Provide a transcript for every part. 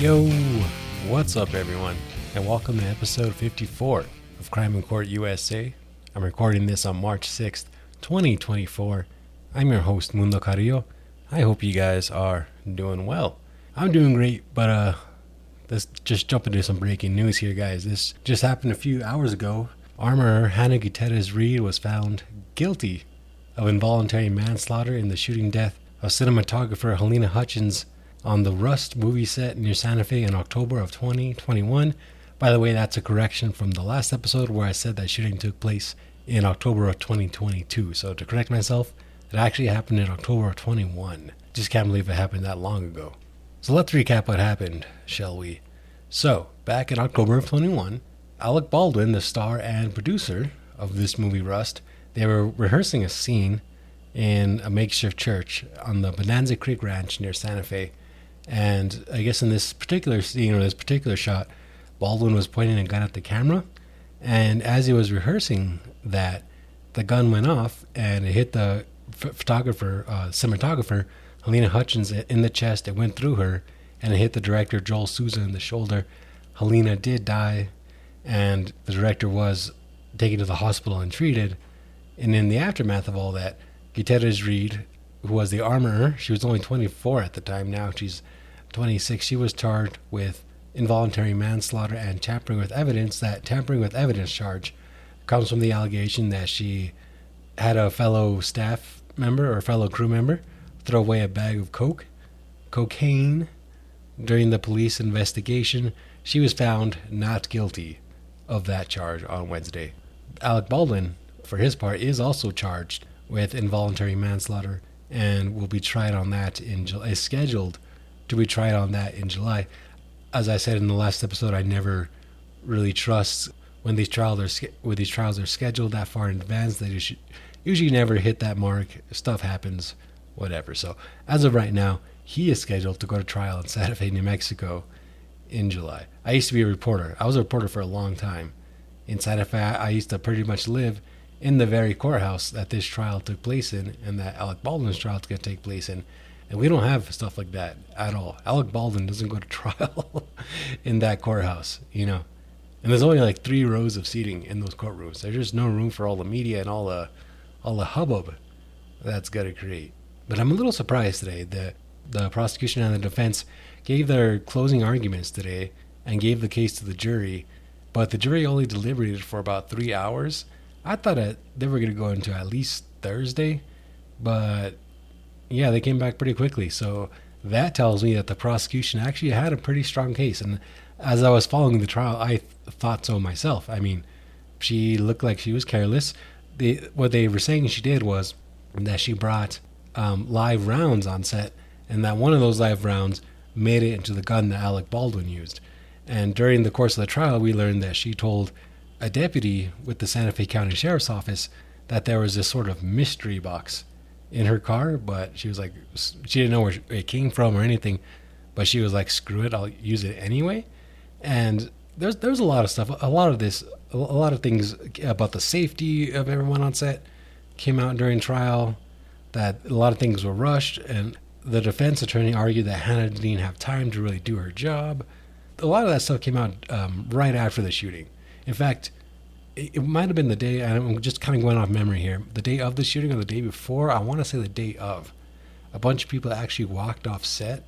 Yo, what's up everyone, and welcome to episode 54 of Crime in Court USA. I'm recording this on March 6th, 2024. I'm your host, Mundo Carrillo. I hope you guys are doing well. I'm doing great, but let's just jump into some breaking news here, guys. This just happened a few hours ago. Armorer Halyna Gutierrez-Reed was found guilty of involuntary manslaughter in the shooting death of cinematographer Halyna Hutchins on the Rust movie set near Santa Fe in October of 2021. By the way, that's a correction from the last episode where I said that shooting took place in October of 2022. So to correct myself, it actually happened in October of 21. Just can't believe it happened that long ago. So let's recap what happened, shall we? So, back in October of 21, Alec Baldwin, the star and producer of this movie Rust, they were rehearsing a scene in a makeshift church on the Bonanza Creek Ranch near Santa Fe. And I guess in this particular scene, or this particular shot, Baldwin was pointing a gun at the camera. And as he was rehearsing that, the gun went off and it hit the cinematographer, Halyna Hutchins, in the chest. It went through her and it hit the director, Joel Souza, in the shoulder. Halyna did die, and the director was taken to the hospital and treated. And in the aftermath of all that, Gutierrez-Reed, who was the armorer, she was only 24 at the time, now she's 26, she was charged with involuntary manslaughter and tampering with evidence. That tampering with evidence charge comes from the allegation that she had a fellow staff member or fellow crew member throw away a bag of cocaine during the police investigation. She was found not guilty of that charge on Wednesday. Alec Baldwin, for his part, is also charged with involuntary manslaughter and will be tried on that is scheduled to be tried on that in July. As I said in the last episode, I never really trust when these trials are scheduled that far in advance. They usually never hit that mark. Stuff happens, whatever. So as of right now, he is scheduled to go to trial in Santa Fe, New Mexico in July. I used to be a reporter. I was a reporter for a long time in Santa Fe. I used to pretty much live in the very courthouse that this trial took place in and that Alec Baldwin's trial is going to take place in. And we don't have stuff like that at all. Alec Baldwin doesn't go to trial in that courthouse, you know. And there's only like 3 rows of seating in those courtrooms. There's just no room for all the media and all the hubbub that's got to create. But I'm a little surprised today that the prosecution and the defense gave their closing arguments today and gave the case to the jury, but the jury only deliberated for about 3 hours. I thought that they were going to go into at least Thursday, but yeah, they came back pretty quickly. So that tells me that the prosecution actually had a pretty strong case. And as I was following the trial, I thought so myself. I mean, she looked like she was careless. What they were saying she did was that she brought live rounds on set, and that one of those live rounds made it into the gun that Alec Baldwin used. And during the course of the trial, we learned that she told a deputy with the Santa Fe County Sheriff's Office that there was this sort of mystery box in her car, but she was like, she didn't know where it came from or anything, but she was like, screw it, I'll use it anyway. And there's a lot of stuff, a lot of things about the safety of everyone on set came out during trial, that a lot of things were rushed, and the defense attorney argued that Hannah didn't have time to really do her job. A lot of that stuff came out right after the shooting. In fact, it might have been the day, and I'm just kind of going off memory here, the day of the shooting or the day before, I want to say the day of, a bunch of people actually walked off set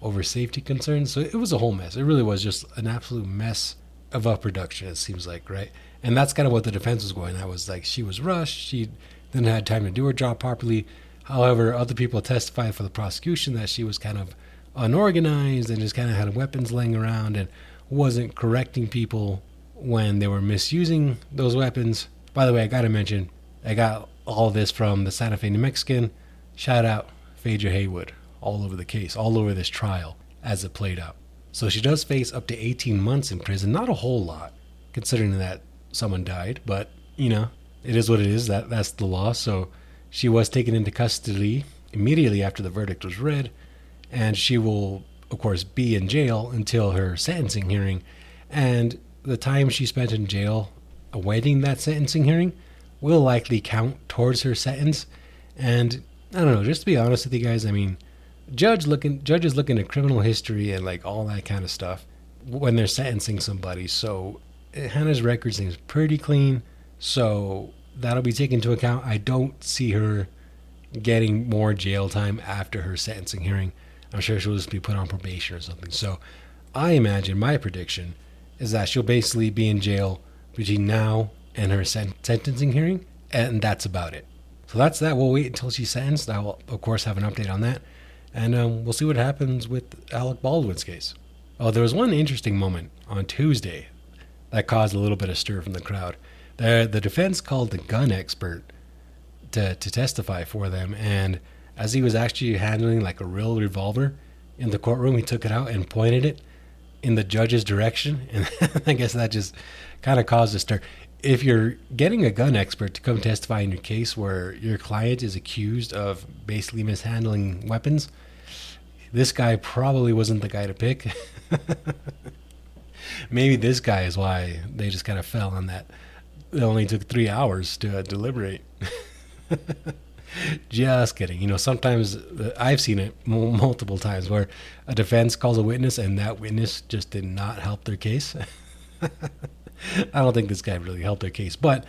over safety concerns. So it was a whole mess. It really was just an absolute mess of a production, it seems like, right? And that's kind of what the defense was going. That was like, she was rushed, she didn't have time to do her job properly. However, other people testified for the prosecution that she was kind of unorganized and just kind of had weapons laying around and wasn't correcting people when they were misusing those weapons. By the way, I got to mention, I got all this from the Santa Fe New Mexican. Shout out Phaedra Haywood, all over the case, all over this trial as it played out. So she does face up to 18 months in prison. Not a whole lot, considering that someone died, but, you know, it is what it is. That's the law. So she was taken into custody immediately after the verdict was read, and she will, of course, be in jail until her sentencing hearing. And the time she spent in jail awaiting that sentencing hearing will likely count towards her sentence. And I don't know, just to be honest with you guys, I mean, Judges looking at criminal history and like all that kind of stuff when they're sentencing somebody. So Hannah's record seems pretty clean. So that'll be taken into account. I don't see her getting more jail time after her sentencing hearing. I'm sure she'll just be put on probation or something. So I imagine my prediction is that she'll basically be in jail between now and her sentencing hearing, and that's about it. So that's that. We'll wait until she's sentenced. I will, of course, have an update on that, and we'll see what happens with Alec Baldwin's case. Oh, there was one interesting moment on Tuesday that caused a little bit of stir from the crowd. The defense called the gun expert to testify for them, and as he was actually handling like a real revolver in the courtroom, he took it out and pointed it in the judge's direction, and I guess that just kind of caused a stir. If you're getting a gun expert to come testify in your case where your client is accused of basically mishandling weapons, this guy probably wasn't the guy to pick. Maybe this guy is why they just kind of fell on that. It only took 3 hours to deliberate. Just kidding. You know, sometimes I've seen it multiple times where a defense calls a witness and that witness just did not help their case. I don't think this guy really helped their case. But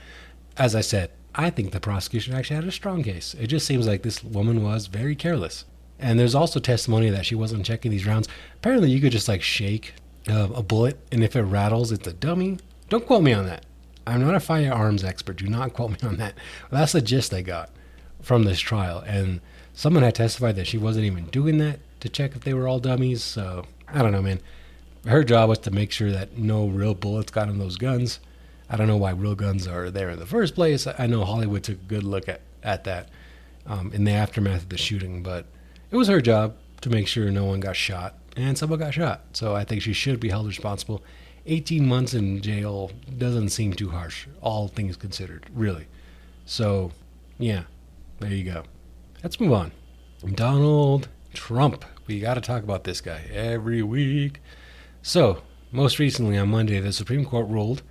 as I said, I think the prosecution actually had a strong case. It just seems like this woman was very careless. And there's also testimony that she wasn't checking these rounds. Apparently, you could just like shake a bullet, and if it rattles, it's a dummy. Don't quote me on that. I'm not a firearms expert. Do not quote me on that. Well, that's the gist I got from this trial. And someone had testified that she wasn't even doing that to check if they were all dummies. So I don't know, man. Her job was to make sure that no real bullets got in those guns. I don't know why real guns are there in the first place. I know Hollywood took a good look at that in the aftermath of the shooting, but it was her job to make sure no one got shot, and someone got shot. So I think she should be held responsible. 18 months in jail doesn't seem too harsh, all things considered, really. So, yeah, there you go. Let's move on. Donald Trump. We got to talk about this guy every week. So, most recently on Monday, the Supreme Court ruled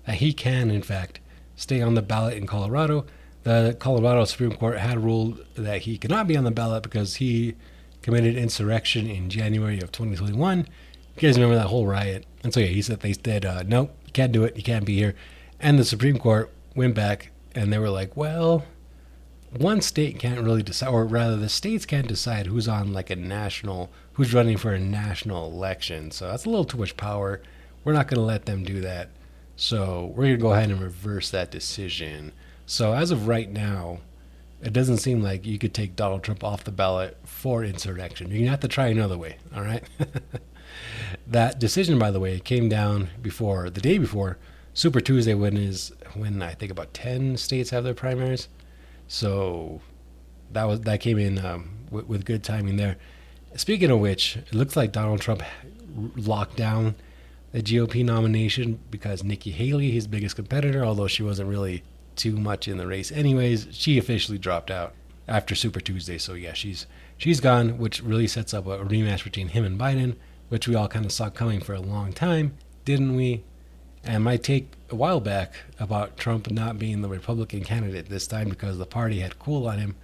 that he can, in fact, stay on the ballot in Colorado. The Colorado Supreme Court had ruled that he cannot be on the ballot because he committed insurrection in January of 2021. You guys remember that whole riot? And so, yeah, they said, nope, you can't do it. You can't be here. And the Supreme Court went back and they were like, well, one state can't really decide, or rather the states can't decide who's on like who's running for a national election. So that's a little too much power. We're not going to let them do that. So we're going to go ahead and reverse that decision. So as of right now, it doesn't seem like you could take Donald Trump off the ballot for insurrection. You're going to have to try another way, all right? That decision, by the way, came down the day before Super Tuesday, when I think about 10 states have their primaries. So that came in with good timing there. Speaking of which, it looks like Donald Trump locked down the GOP nomination because Nikki Haley, his biggest competitor, although she wasn't really too much in the race anyways, she officially dropped out after Super Tuesday. So yeah, she's gone, which really sets up a rematch between him and Biden, which we all kind of saw coming for a long time, didn't we? And my take a while back about Trump not being the Republican candidate this time because the party had cooled on him,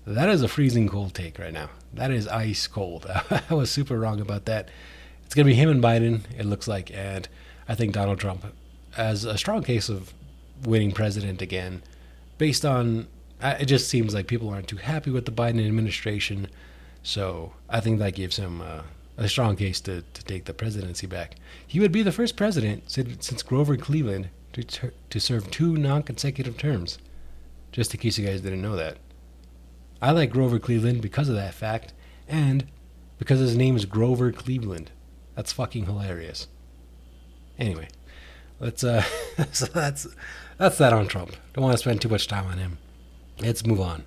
that is a freezing cold take right now. That is ice cold. I was super wrong about that. It's going to be him and Biden, it looks like, and I think Donald Trump has a strong case of winning president again based on, it just seems like people aren't too happy with the Biden administration, so I think that gives him a strong case to take the presidency back. He would be the first president since Grover Cleveland to serve 2 non-consecutive terms, just in case you guys didn't know that. I like Grover Cleveland because of that fact, and because his name is Grover Cleveland. That's fucking hilarious. Anyway, let's so that's that on Trump. Don't want to spend too much time on him. Let's move on.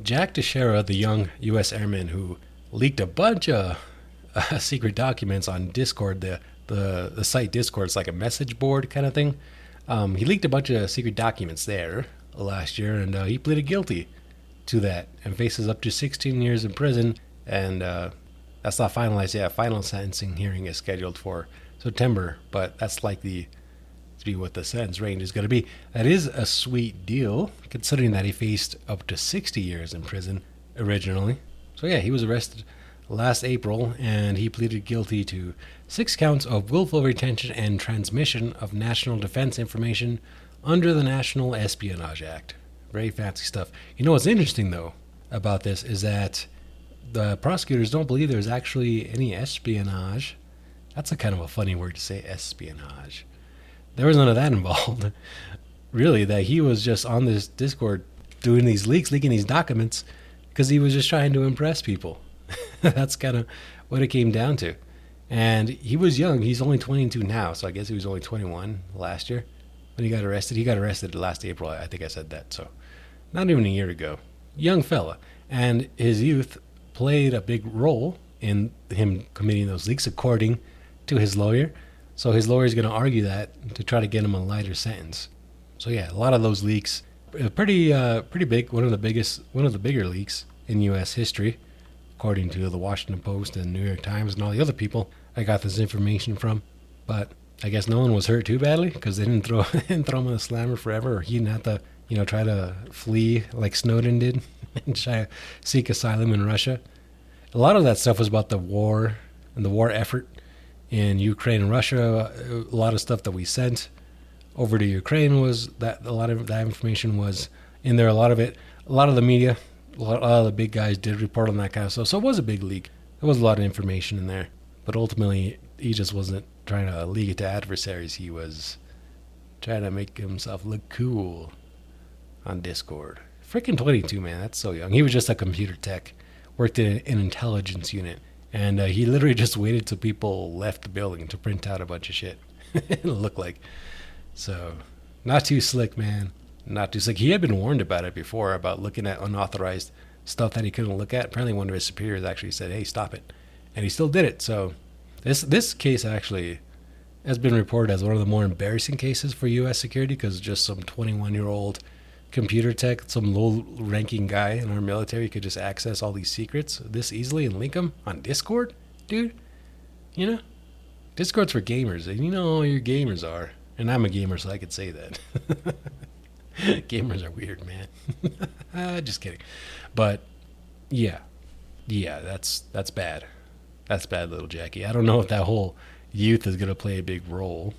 Jack Teixeira, the young U.S. airman who leaked a bunch of secret documents on Discord, the site Discord, it's like a message board kind of thing. He leaked a bunch of secret documents there last year, and he pleaded guilty to that and faces up to 16 years in prison. And that's not finalized yet. Final sentencing hearing is scheduled for September, but that's likely to be what the sentence range is going to be. That is a sweet deal, considering that he faced up to 60 years in prison originally. So yeah, he was arrested last April, and he pleaded guilty to 6 counts of willful retention and transmission of national defense information under the National Espionage Act. Very fancy stuff. You know what's interesting, though, about this is that the prosecutors don't believe there's actually any espionage. That's a kind of a funny word to say, espionage. There was none of that involved. Really, that he was just on this Discord doing these leaks, leaking these documents, because he was just trying to impress people. That's kind of what it came down to. And he was young. He's only 22 now, so I guess he was only 21 last year when he got arrested. He got arrested last April. I think I said that, so not even a year ago. Young fella. And his youth played a big role in him committing those leaks, according to his lawyer. So his lawyer is going to argue that to try to get him a lighter sentence. So yeah, a lot of those leaks, pretty big. One of the bigger leaks in U.S. history, according to the Washington Post and New York Times and all the other people I got this information from. But I guess no one was hurt too badly because they didn't throw him in the slammer forever, or he didn't have to, try to flee like Snowden did and try to seek asylum in Russia. A lot of that stuff was about the war and the war effort in Ukraine and Russia. A lot of stuff that we sent over to Ukraine was that a lot of that information was in there. A lot of the media, a lot of the big guys did report on that kind of stuff. So it was a big leak. There was a lot of information in there. But ultimately, he just wasn't trying to leak it to adversaries. He was trying to make himself look cool on Discord. Freaking 22, man. That's so young. He was just a computer tech. Worked in an intelligence unit. And he literally just waited till people left the building to print out a bunch of shit. It looked like. So, not too slick, man. Not too slick. He had been warned about it before, about looking at unauthorized stuff that he couldn't look at. Apparently one of his superiors actually said, hey, stop it. And he still did it. So, this case actually has been reported as one of the more embarrassing cases for U.S. security, because just some 21-year-old computer tech, some low-ranking guy in our military could just access all these secrets this easily and link them on Discord? Dude, Discord's for gamers, and you know how your gamers are. And I'm a gamer, so I could say that. Gamers are weird, man. Just kidding. But, yeah, that's bad. That's bad, little Jackie. I don't know if that whole youth is going to play a big role.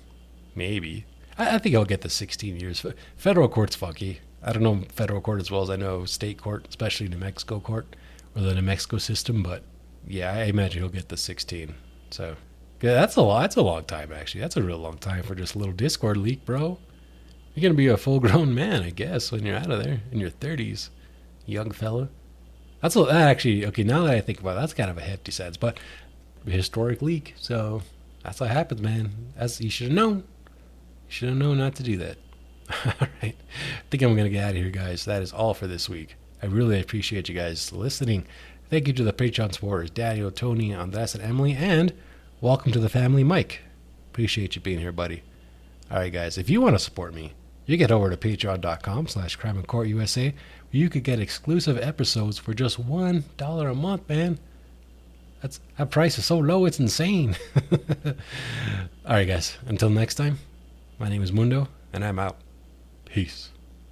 Maybe. I think I'll get the 16 years. Federal court's funky. I don't know federal court as well as I know state court, especially New Mexico court, or the New Mexico system. But, yeah, I imagine he'll get the 16. So... yeah, that's a lot. That's a long time, actually. That's a real long time for just a little Discord leak, bro. You're going to be a full-grown man, I guess, when you're out of there in your 30s, young fella. Actually, okay, now that I think about it, that's kind of a hefty sentence, but a historic leak. So that's what happens, man. You should have known. You should have known not to do that. All right. I think I'm going to get out of here, guys. That is all for this week. I really appreciate you guys listening. Thank you to the Patreon supporters, Daniel, Tony, Andres, and Emily, and welcome to the family, Mike. Appreciate you being here, buddy. All right, guys, if you want to support me, you get over to patreon.com/crimeandcourtusa, where you could get exclusive episodes for just $1 a month, man. That price is so low, it's insane. All right, guys, until next time, my name is Mundo, and I'm out. Peace.